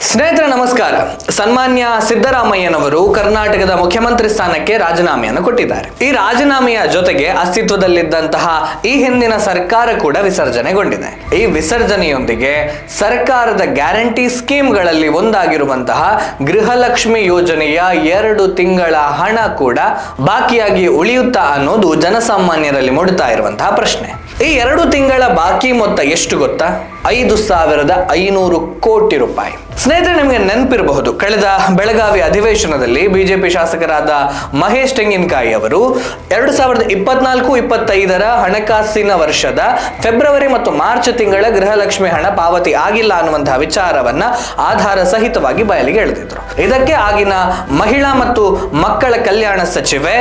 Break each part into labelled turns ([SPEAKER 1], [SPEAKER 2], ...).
[SPEAKER 1] ಸ್ನೇಹಿತರೆ ನಮಸ್ಕಾರ. ಸನ್ಮಾನ್ಯ ಸಿದ್ದರಾಮಯ್ಯನವರು ಕರ್ನಾಟಕದ ಮುಖ್ಯಮಂತ್ರಿ ಸ್ಥಾನಕ್ಕೆ ರಾಜೀನಾಮೆಯನ್ನು ಕೊಟ್ಟಿದ್ದಾರೆ. ಈ ರಾಜೀನಾಮೆಯ ಜೊತೆಗೆ ಅಸ್ತಿತ್ವದಲ್ಲಿದ್ದಂತಹ ಈ ಹಿಂದಿನ ಸರ್ಕಾರ ಕೂಡ ವಿಸರ್ಜನೆಗೊಂಡಿದೆ. ಈ ವಿಸರ್ಜನೆಯೊಂದಿಗೆ ಸರ್ಕಾರದ ಗ್ಯಾರಂಟಿ ಸ್ಕೀಮ್ಗಳಲ್ಲಿ ಒಂದಾಗಿರುವಂತಹ ಗೃಹಲಕ್ಷ್ಮಿ ಯೋಜನೆಯ 2 ತಿಂಗಳ ಹಣ ಕೂಡ ಬಾಕಿಯಾಗಿ ಉಳಿಯುತ್ತಾ ಅನ್ನೋದು ಜನಸಾಮಾನ್ಯರಲ್ಲಿ ಮೂಡುತ್ತಾ ಇರುವಂತಹ ಪ್ರಶ್ನೆ. ಈ 2 ತಿಂಗಳ ಬಾಕಿ ಮೊತ್ತ ಎಷ್ಟು ಗೊತ್ತಾ? 5,500 ಕೋಟಿ ರೂಪಾಯಿ. ಸ್ನೇಹಿತರೆ, ನಿಮಗೆ ನೆನಪಿರಬಹುದು, ಕಳೆದ ಬೆಳಗಾವಿ ಅಧಿವೇಶನದಲ್ಲಿ ಬಿಜೆಪಿ ಶಾಸಕರಾದ ಮಹೇಶ್ ತೆಂಗಿನಕಾಯಿ ಅವರು 2024-25 ಹಣಕಾಸಿನ ವರ್ಷದ ಫೆಬ್ರವರಿ ಮತ್ತು ಮಾರ್ಚ್ ತಿಂಗಳ ಗೃಹಲಕ್ಷ್ಮಿ ಹಣ ಪಾವತಿ ಆಗಿಲ್ಲ ಅನ್ನುವಂತಹ ವಿಚಾರವನ್ನ ಆಧಾರ ಸಹಿತವಾಗಿ ಬಯಲಿಗೆ ಎಳೆದಿದ್ರು. ಇದಕ್ಕೆ ಆಗಿನ ಮಹಿಳಾ ಮತ್ತು ಮಕ್ಕಳ ಕಲ್ಯಾಣ ಸಚಿವೆ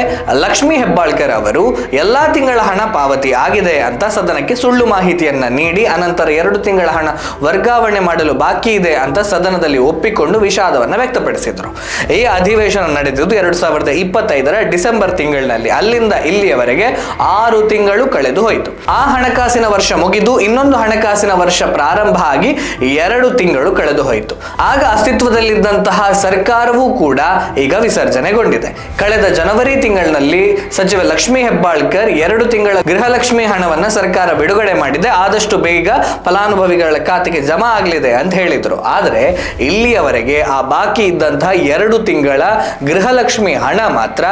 [SPEAKER 1] ಲಕ್ಷ್ಮೀ ಹೆಬ್ಬಾಳ್ಕರ್ ಅವರು ಎಲ್ಲಾ ತಿಂಗಳ ಹಣ ಪಾವತಿ ಆಗಿದೆ ಅಂತ ಸದನಕ್ಕೆ ಸುಳ್ಳು ಮಾಹಿತಿಯನ್ನ ನೀಡಿ ಅನಂತರ 2 ತಿಂಗಳ ಹಣ ವರ್ಗಾವಣೆ ಮಾಡಲು ಬಾಕಿ ಇದೆ ಅಂತ ಸದನದಲ್ಲಿ ಒಪ್ಪಿಕೊಂಡು ವಿಷಾದವನ್ನು ವ್ಯಕ್ತಪಡಿಸಿದ್ರು. ಈ ಅಧಿವೇಶನ ನಡೆದಿದ್ದು 2025 ಡಿಸೆಂಬರ್ ತಿಂಗಳಿನಲ್ಲಿ. ಅಲ್ಲಿಂದ ಇಲ್ಲಿಯವರೆಗೆ 6 ತಿಂಗಳು ಕಳೆದು ಹೋಯಿತು. ಆ ಹಣಕಾಸಿನ ವರ್ಷ ಮುಗಿದು ಇನ್ನೊಂದು ಹಣಕಾಸಿನ ವರ್ಷ ಪ್ರಾರಂಭ ಆಗಿ 2 ತಿಂಗಳು ಕಳೆದು ಹೋಯಿತು. ಆಗ ಅಸ್ತಿತ್ವದಲ್ಲಿದ್ದಂತಹ ಸರ್ಕಾರವೂ ಕೂಡ ಈಗ ವಿಸರ್ಜನೆಗೊಂಡಿದೆ. ಕಳೆದ ಜನವರಿ ತಿಂಗಳಿನಲ್ಲಿ ಸಚಿವೆ ಲಕ್ಷ್ಮೀ ಹೆಬ್ಬಾಳ್ಕರ್ 2 ತಿಂಗಳ ಗೃಹಲಕ್ಷ್ಮಿ ಹಣವನ್ನ ಸರ್ಕಾರ ಬಿಡುಗಡೆ ಮಾಡಿದೆ, ಆದಷ್ಟು ಬೇಗ ಫಲಾನುಭವಿಗಳ ಖಾತೆಗೆ ಜಮಾ ಆಗಲಿದೆ ಅಂತ ಹೇಳಿದ್ರು. ಆದರೆ ಇಲ್ಲಿಯವರೆಗೆ ಆ ಬಾಕಿ ಇದ್ದಂತಹ 2 ತಿಂಗಳ ಗೃಹಲಕ್ಷ್ಮಿ ಹಣ ಮಾತ್ರ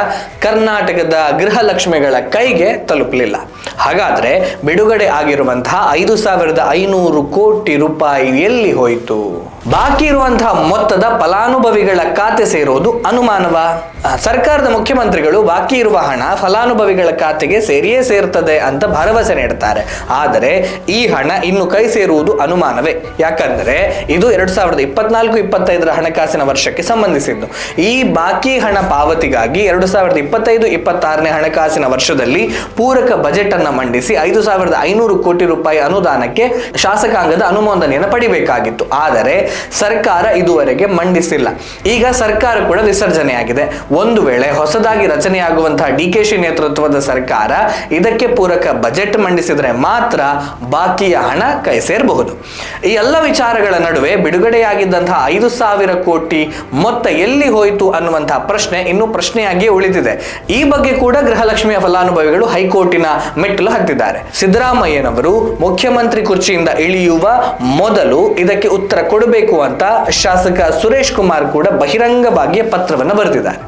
[SPEAKER 1] ಕರ್ನಾಟಕದ ಗೃಹಲಕ್ಷ್ಮಿಗಳ ಕೈಗೆ ತಲುಪಲಿಲ್ಲ. ಹಾಗಾದ್ರೆ ಬಿಡುಗಡೆ ಆಗಿರುವಂತಹ 5,500 ಕೋಟಿ ರೂಪಾಯಿ ಎಲ್ಲಿ ಹೋಯಿತು? ಬಾಕಿ ಇರುವಂತಹ ಮೊತ್ತದ ಫಲಾನುಭವಿಗಳ ಖಾತೆ ಸೇರೋದು ಅನುಮಾನವ? ಸರ್ಕಾರದ ಮುಖ್ಯಮಂತ್ರಿಗಳು ಬಾಕಿ ಇರುವ ಹಣ ಫಲಾನುಭವಿಗಳ ಖಾತೆಗೆ ಸೇರಿಯೇ ಸೇರ್ತದೆ ಅಂತ ಭರವಸೆ ನೀಡುತ್ತಾರೆ. ಆದರೆ ಈ ಹಣ ಇನ್ನು ಕೈ ಸೇರುವುದು ಅನುಮಾನವೇ. ಯಾಕಂದ್ರೆ ಇದು 2024-25 ಹಣಕಾಸಿನ ವರ್ಷಕ್ಕೆ ಸಂಬಂಧಿಸಿದ್ದು. ಈ ಬಾಕಿ ಹಣ ಪಾವತಿಗಾಗಿ 2025-26 ಹಣಕಾಸಿನ ವರ್ಷದಲ್ಲಿ ಪೂರಕ ಬಜೆಟ್ ಅನ್ನ ಮಂಡಿಸಿ 5,500 ಕೋಟಿ ರೂಪಾಯಿ ಅನುದಾನಕ್ಕೆ ಶಾಸಕಾಂಗದ ಅನುಮೋದನೆಯನ್ನು ಪಡಿಬೇಕಾಗಿತ್ತು. ಆದರೆ ಸರ್ಕಾರ ಇದುವರೆಗೆ ಮಂಡಿಸಿಲ್ಲ. ಈಗ ಸರ್ಕಾರ ಕೂಡ ವಿಸರ್ಜನೆಯಾಗಿದೆ. ಒಂದು ವೇಳೆ ಹೊಸದಾಗಿ ರಚನೆಯಾಗುವಂತಹ ಡಿಕೆಶಿ ನೇತೃತ್ವದ ಸರ್ಕಾರ ಇದಕ್ಕೆ ಪೂರಕ ಬಜೆಟ್ ಮಂಡಿಸಿದ್ರೆ ಮಾತ್ರ ಬಾಕಿಯ ಹಣ ಕೈ ಸೇರಬಹುದು. ಈ ಎಲ್ಲ ವಿಚಾರಗಳ ನಡುವೆ ಬಿಡುಗಡೆಯಾಗಿದ್ದಂತಹ 5,000 ಕೋಟಿ ಮೊತ್ತ ಎಲ್ಲಿ ಹೋಯಿತು ಅನ್ನುವಂತಹ ಪ್ರಶ್ನೆ ಇನ್ನೂ ಪ್ರಶ್ನೆಯಾಗಿಯೇ ಉಳಿದಿದೆ. ಈ ಬಗ್ಗೆ ಕೂಡ ಗೃಹಲಕ್ಷ್ಮಿಯ ಫಲಾನುಭವಿಗಳು ಹೈಕೋರ್ಟಿನ ಮೆಟ್ಟಿಲು ಹತ್ತಿದ್ದಾರೆ. ಸಿದ್ದರಾಮಯ್ಯನವರು ಮುಖ್ಯಮಂತ್ರಿ ಕುರ್ಚಿಯಿಂದ ಇಳಿಯುವ ಮೊದಲು ಇದಕ್ಕೆ ಉತ್ತರ ಕೊಡಬೇಕು ಅಂತ ಶಾಸಕ ಸುರೇಶ್ ಕುಮಾರ್ ಕೂಡ ಬಹಿರಂಗವಾಗಿ ಪತ್ರವನ್ನು ಬರೆದಿದ್ದಾರೆ.